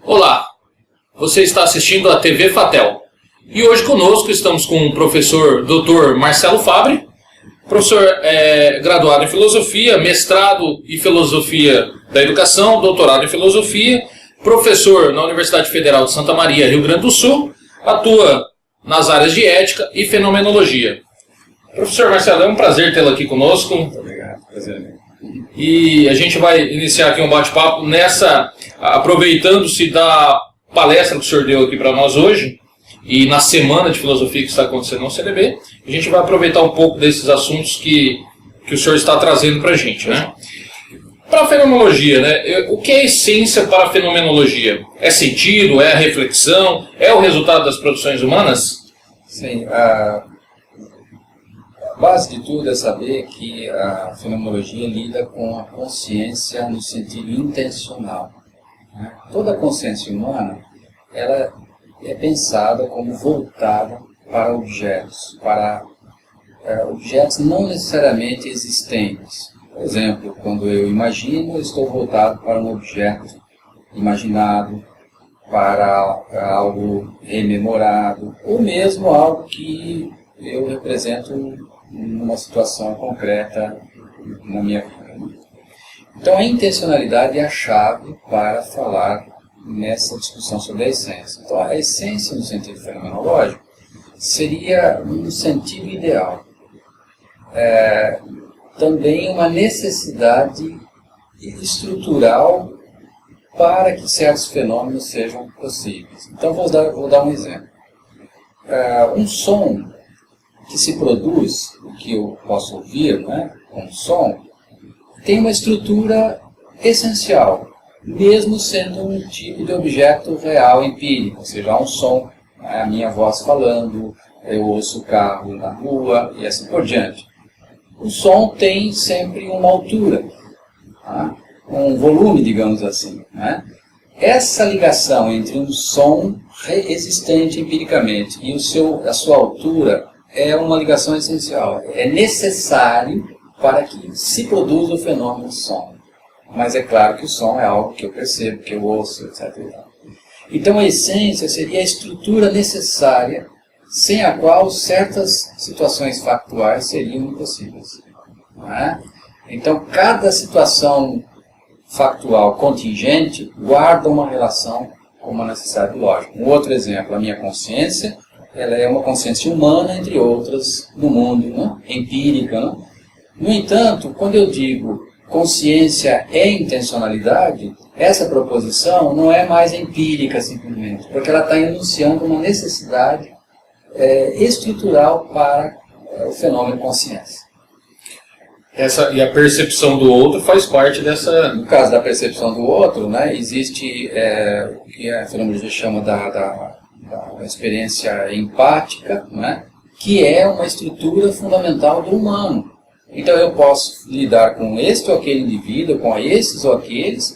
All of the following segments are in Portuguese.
Olá, você está assistindo a TV Fatel e hoje conosco estamos com o professor Dr. Marcelo Fabre, professor graduado em Filosofia, mestrado em Filosofia da Educação, doutorado em Filosofia, professor na Universidade Federal de Santa Maria, Rio Grande do Sul, atua nas áreas de Ética e Fenomenologia. Professor Marcelo, é um prazer tê-lo aqui conosco. Muito obrigado, prazer é meu. E a gente vai iniciar aqui um bate-papo aproveitando-se da palestra que o senhor deu aqui para nós hoje, e na semana de filosofia que está acontecendo no CDB, a gente vai aproveitar um pouco desses assuntos que o senhor está trazendo para a gente, né? Para a fenomenologia, né? O que é a essência para a fenomenologia? É sentido? É a reflexão? É o resultado das produções humanas? Sim, a base de tudo é saber que a fenomenologia lida com a consciência no sentido intencional. Né? Toda a consciência humana, ela é pensada como voltada para objetos não necessariamente existentes. Por exemplo, quando eu imagino, eu estou voltado para um objeto imaginado, para algo rememorado, ou mesmo algo que eu represento numa situação concreta na minha vida. Então a intencionalidade é a chave para falar nessa discussão sobre a essência. Então a essência no sentido fenomenológico seria um sentido ideal. Também uma necessidade estrutural para que certos fenômenos sejam possíveis. Então vou dar um exemplo. Um som que se produz, o que eu posso ouvir, né, com som, tem uma estrutura essencial, mesmo sendo um tipo de objeto real, empírico, ou seja, há um som, a minha voz falando, eu ouço o carro na rua e assim por diante. O som tem sempre uma altura, tá? Um volume, digamos assim, né? Essa ligação entre um som existente empiricamente e a sua altura é uma ligação essencial. É necessário para que se produza o fenômeno som. Mas é claro que o som é algo que eu percebo, que eu ouço, etc. Então a essência seria a estrutura necessária sem a qual certas situações factuais seriam impossíveis. Não é? Então cada situação factual contingente guarda uma relação com uma necessidade lógica. Um outro exemplo, a minha consciência, ela é uma consciência humana, entre outras, no mundo, né? Empírica. Né? No entanto, quando eu digo consciência é intencionalidade, essa proposição não é mais empírica simplesmente, porque ela está enunciando uma necessidade estrutural para o fenômeno consciência. E a percepção do outro faz parte dessa... No caso da percepção do outro, né, existe o que a fenomenologia chama da experiência empática, né, que é uma estrutura fundamental do humano. Então eu posso lidar com este ou aquele indivíduo, com esses ou aqueles,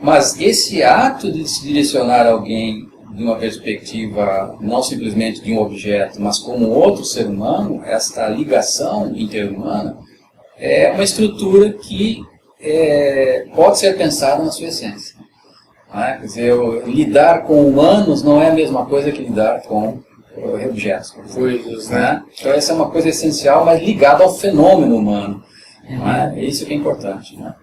mas esse ato de se direcionar a alguém de uma perspectiva não simplesmente de um objeto, mas como outro ser humano, esta ligação interhumana, é uma estrutura que pode ser pensada na sua essência. Quer dizer, lidar com humanos não é a mesma coisa que lidar com objetos. Coisas, né? Então essa é uma coisa essencial, mas ligada ao fenômeno humano. É isso que é importante. Né?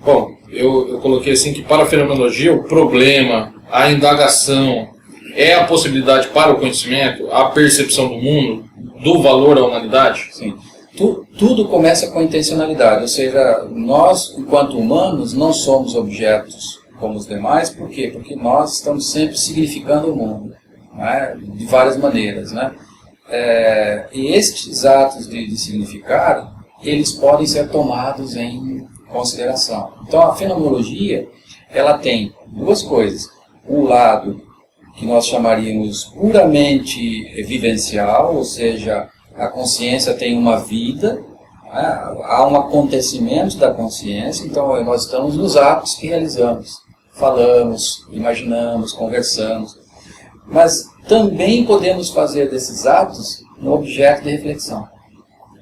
Bom, eu coloquei assim que para a fenomenologia o problema, a indagação, é a possibilidade para o conhecimento, a percepção do mundo, do valor à humanidade? Sim. Tudo começa com a intencionalidade, ou seja, nós, enquanto humanos, não somos objetos como os demais. Por quê? Porque nós estamos sempre significando o mundo, né? De várias maneiras. Né? E estes atos de significar, eles podem ser tomados em consideração. Então a fenomenologia, ela tem duas coisas. Um lado que nós chamaríamos puramente vivencial, ou seja, a consciência tem uma vida, há um acontecimento da consciência, então nós estamos nos atos que realizamos. Falamos, imaginamos, conversamos. Mas também podemos fazer desses atos um objeto de reflexão.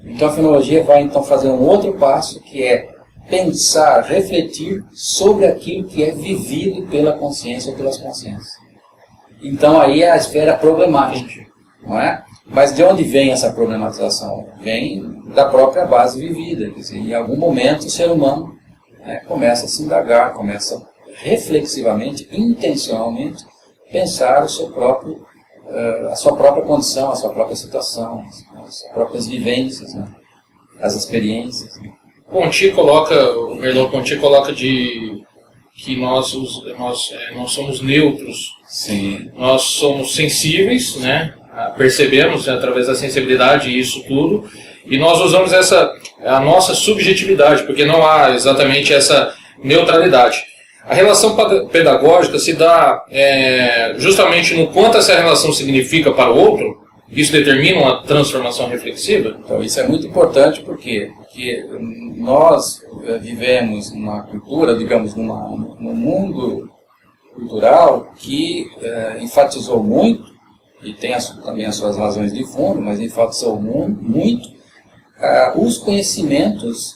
Então a fenomenologia vai então fazer um outro passo, que é pensar, refletir sobre aquilo que é vivido pela consciência ou pelas consciências. Então aí é a esfera problemática, não é? Mas de onde vem essa problematização? Vem da própria base vivida. Quer dizer, em algum momento o ser humano começa a se indagar, começa reflexivamente, intencionalmente, pensar o seu próprio, a sua própria condição, a sua própria situação, as próprias vivências, né? As experiências. O Merleau-Ponty coloca que nós somos neutros. Sim. Nós somos sensíveis, né? Percebemos, né, através da sensibilidade isso tudo, e nós usamos a nossa subjetividade, porque não há exatamente essa neutralidade. A relação pedagógica se dá justamente no quanto essa relação significa para o outro. Isso determina uma transformação reflexiva? Então isso é muito importante porque nós vivemos numa cultura, digamos, num mundo cultural que enfatizou muito, e tem também as suas razões de fundo, mas enfatizou muito os conhecimentos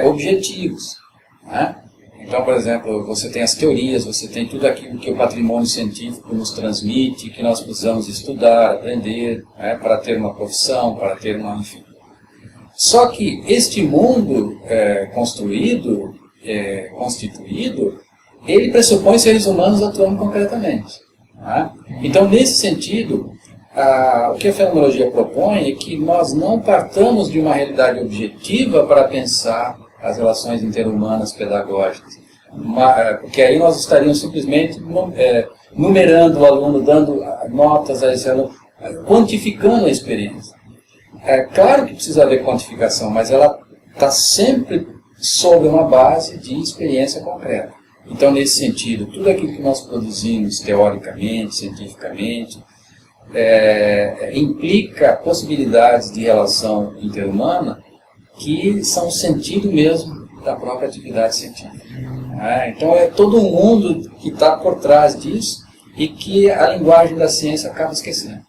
objetivos, né? Então, por exemplo, você tem as teorias, você tem tudo aquilo que o patrimônio científico nos transmite, que nós precisamos estudar, aprender, né, para ter uma profissão, para ter uma... enfim. Só que este mundo constituído, ele pressupõe seres humanos atuando concretamente. Né? Então, nesse sentido, o que a fenomenologia propõe é que nós não partamos de uma realidade objetiva para pensar as relações interhumanas pedagógicas, porque aí nós estaríamos simplesmente numerando o aluno, dando notas a esse aluno, quantificando a experiência. É claro que precisa haver quantificação, mas ela está sempre sobre uma base de experiência concreta. Então, nesse sentido, tudo aquilo que nós produzimos teoricamente, cientificamente, implica possibilidades de relação interhumana que são o sentido mesmo da própria atividade científica. Então é todo um mundo que está por trás disso e que a linguagem da ciência acaba esquecendo.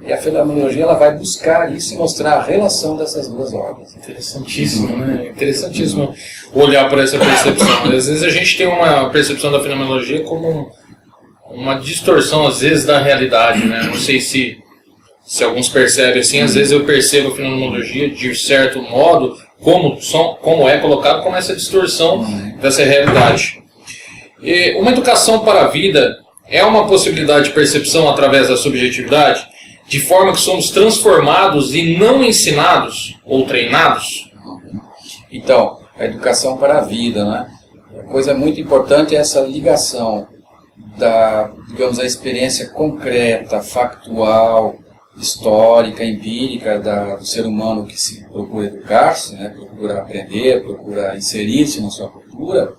E a fenomenologia ela vai buscar isso e mostrar a relação dessas duas ordens. Interessantíssimo, né? Interessantíssimo olhar para essa percepção. Às vezes a gente tem uma percepção da fenomenologia como uma distorção, às vezes, da realidade, né? Não sei se alguns percebem assim, às vezes eu percebo a fenomenologia de certo modo, como é colocado como essa distorção dessa realidade. E uma educação para a vida é uma possibilidade de percepção através da subjetividade, de forma que somos transformados e não ensinados ou treinados? Então, a educação para a vida, né? A coisa muito importante é essa ligação da experiência concreta, factual, histórica, empírica do ser humano que se procura educar-se, né? Procura aprender, procura inserir-se na sua cultura,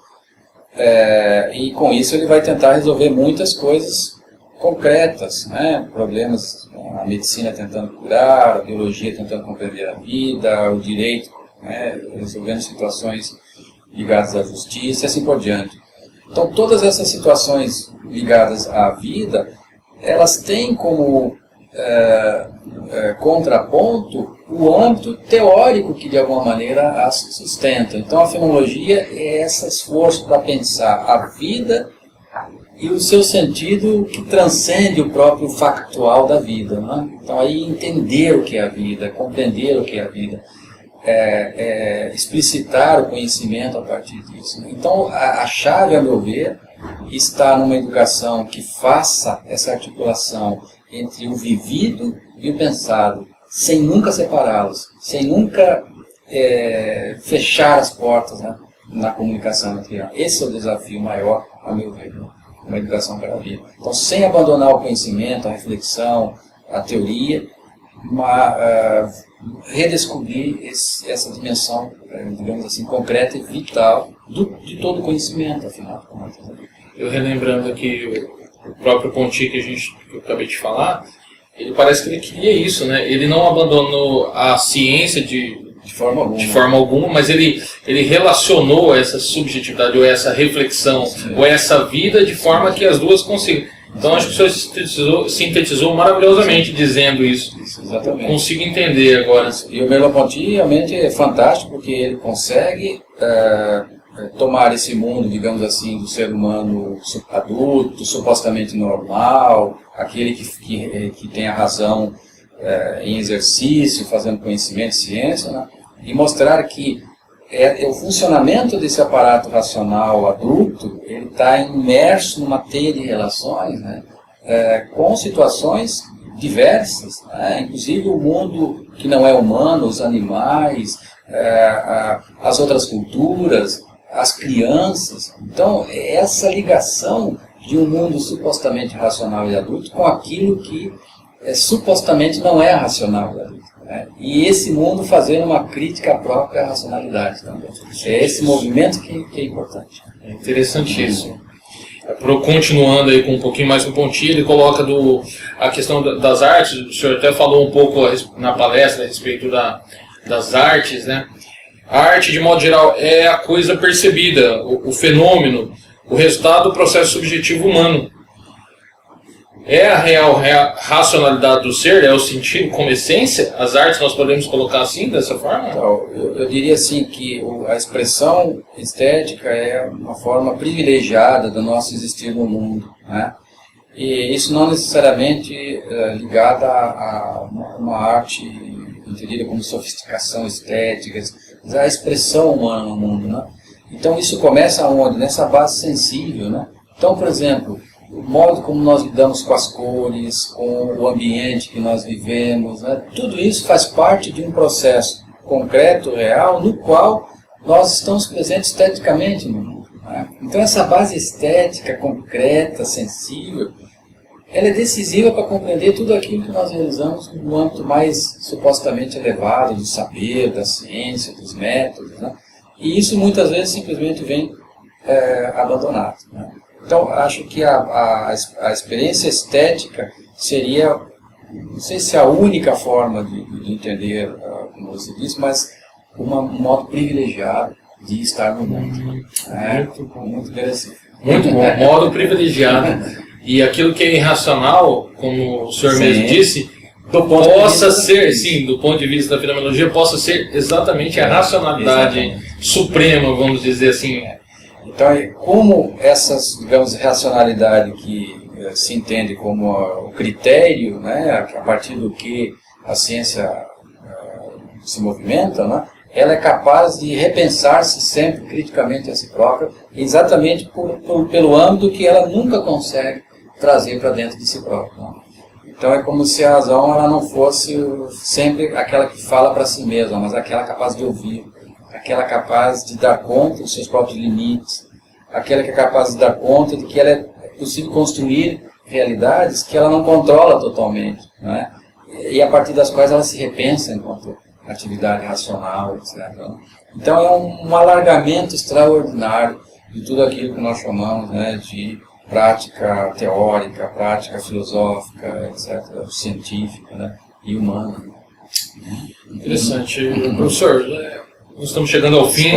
e com isso ele vai tentar resolver muitas coisas concretas, né? Problemas, a medicina tentando curar, a biologia tentando compreender a vida, o direito, né? Resolvendo situações ligadas à justiça e assim por diante. Então todas essas situações ligadas à vida, elas têm como contraponto o âmbito teórico que de alguma maneira as sustenta. Então a fenomenologia é esse esforço para pensar a vida e o seu sentido que transcende o próprio factual da vida, né? Então aí entender o que é a vida, compreender o que é a vida, explicitar o conhecimento a partir disso. Então a chave, a meu ver, está numa educação que faça essa articulação entre o vivido e o pensado, sem nunca separá-los, sem nunca fechar as portas, né, na comunicação entre elas. Esse é o desafio maior, a meu ver, uma educação para a vida. Então, sem abandonar o conhecimento, a reflexão, a teoria, redescobrir essa dimensão, digamos assim, concreta e vital de todo o conhecimento, afinal de contas. Eu relembrando aqui o próprio Ponty que eu acabei de falar, ele parece que ele queria isso, né? Ele não abandonou a ciência de forma alguma, mas ele relacionou essa subjetividade, ou essa reflexão, ou essa vida, de forma que as duas consigam. Então acho que o senhor sintetizou maravilhosamente dizendo isso. Isso, exatamente. Consigo entender agora. E o Merleau-Ponty realmente é fantástico porque ele consegue tomar esse mundo, digamos assim, do ser humano adulto, supostamente normal, aquele que tem a razão em exercício, fazendo conhecimento e ciência, né? E mostrar que o funcionamento desse aparato racional adulto, ele está imerso numa teia de relações, né? Com situações diversas, né? Inclusive o mundo que não é humano, os animais, as outras culturas, as crianças. Então, essa ligação de um mundo supostamente racional e adulto com aquilo que supostamente não é racional e adulto, né? E esse mundo fazendo uma crítica à própria racionalidade também. É esse movimento que é importante. É interessantíssimo. Continuando aí com um pouquinho mais com o Ponty, ele coloca a questão das artes. O senhor até falou um pouco na palestra a respeito das artes, né? A arte, de modo geral, é a coisa percebida, o fenômeno, o resultado do processo subjetivo humano. É a real racionalidade do ser, é o sentido como essência? As artes nós podemos colocar assim, dessa forma? Então, eu diria assim que a expressão estética é uma forma privilegiada do nosso existir no mundo, né? E isso não necessariamente ligada a uma arte entendida como sofisticação estética, mas a expressão humana no mundo, né? Então isso começa onde? Nessa base sensível, né? Então, por exemplo, o modo como nós lidamos com as cores, com o ambiente que nós vivemos, né? Tudo isso faz parte de um processo concreto, real, no qual nós estamos presentes esteticamente no mundo, né? Então essa base estética, concreta, sensível, ela é decisiva para compreender tudo aquilo que nós realizamos no âmbito mais supostamente elevado do saber, da ciência, dos métodos, né? E isso muitas vezes simplesmente vem abandonado, né? Então, acho que a experiência estética seria, não sei se a única forma de entender, como você disse, mas um modo privilegiado de estar no mundo. Muito interessante. Muito bom, modo privilegiado. E aquilo que é irracional, como o senhor mesmo disse, possa ser, sim, do ponto de vista da fenomenologia, possa ser exatamente a racionalidade suprema, vamos dizer assim. Então, como essas, digamos, racionalidade que se entende como o critério, né, a partir do que a ciência se movimenta, né, ela é capaz de repensar-se sempre criticamente a si própria, exatamente pelo âmbito que ela nunca consegue trazer para dentro de si própria, né? Então é como se a razão ela não fosse sempre aquela que fala para si mesma, mas aquela capaz de ouvir, aquela capaz de dar conta dos seus próprios limites, aquela que é capaz de dar conta de que ela é possível construir realidades que ela não controla totalmente, né? E a partir das quais ela se repensa enquanto atividade racional, etc. Então é um alargamento extraordinário de tudo aquilo que nós chamamos, né, de prática teórica, prática filosófica, etc., científica, né, e humana. Interessante. Professor, nós estamos chegando ao fim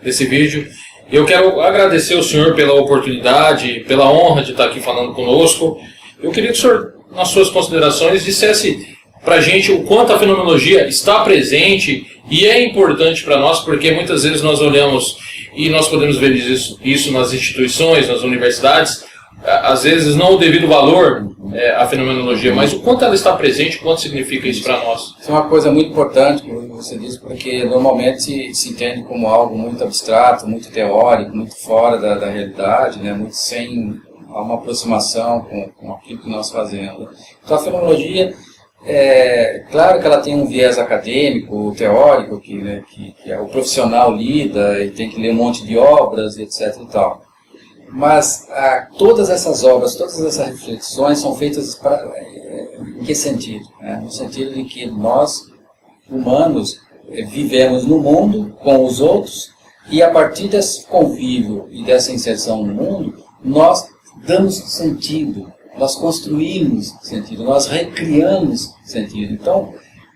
desse vídeo. Eu quero agradecer ao senhor pela oportunidade, pela honra de estar aqui falando conosco. Eu queria que o senhor, nas suas considerações, dissesse para a gente o quanto a fenomenologia está presente e é importante para nós, porque muitas vezes nós olhamos e nós podemos ver isso nas instituições, nas universidades, às vezes não o devido valor à fenomenologia, mas o quanto ela está presente, o quanto significa isso para nós. Isso é uma coisa muito importante, como você disse, porque normalmente se entende como algo muito abstrato, muito teórico, muito fora da realidade, né, muito sem uma aproximação com aquilo que nós fazemos. Então a fenomenologia, claro que ela tem um viés acadêmico, teórico, que o profissional lida e tem que ler um monte de obras, etc. e tal. Mas todas essas obras, todas essas reflexões são feitas em que sentido? No sentido de que nós, humanos, vivemos no mundo com os outros e a partir desse convívio e dessa inserção no mundo, nós damos sentido. Nós construímos sentido, nós recriamos sentido. Então,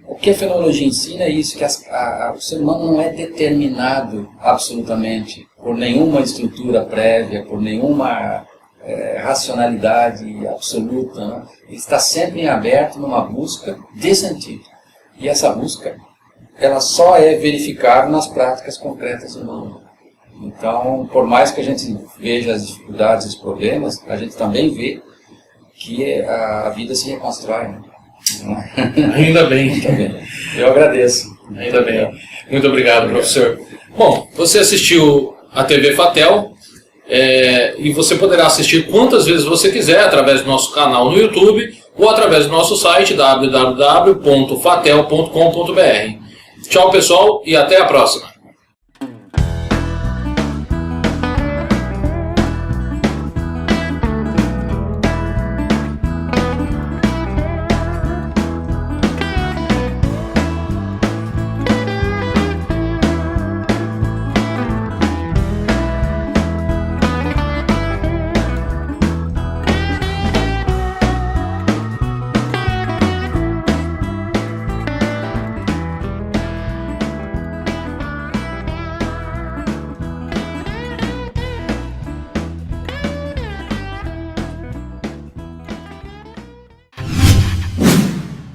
o que a fenomenologia ensina é isso, que o ser humano não é determinado absolutamente por nenhuma estrutura prévia, por nenhuma racionalidade absoluta, né? Ele está sempre em aberto numa busca de sentido. E essa busca, ela só é verificável nas práticas concretas do mundo. Então, por mais que a gente veja as dificuldades e os problemas, a gente também vê que a vida se reconstrói. Né? Ainda bem. Muito bem. Eu agradeço. Ainda bem. Muito obrigado, professor. Bom, você assistiu a TV Fatel e você poderá assistir quantas vezes você quiser através do nosso canal no YouTube ou através do nosso site www.fatel.com.br. Tchau, pessoal, e até a próxima.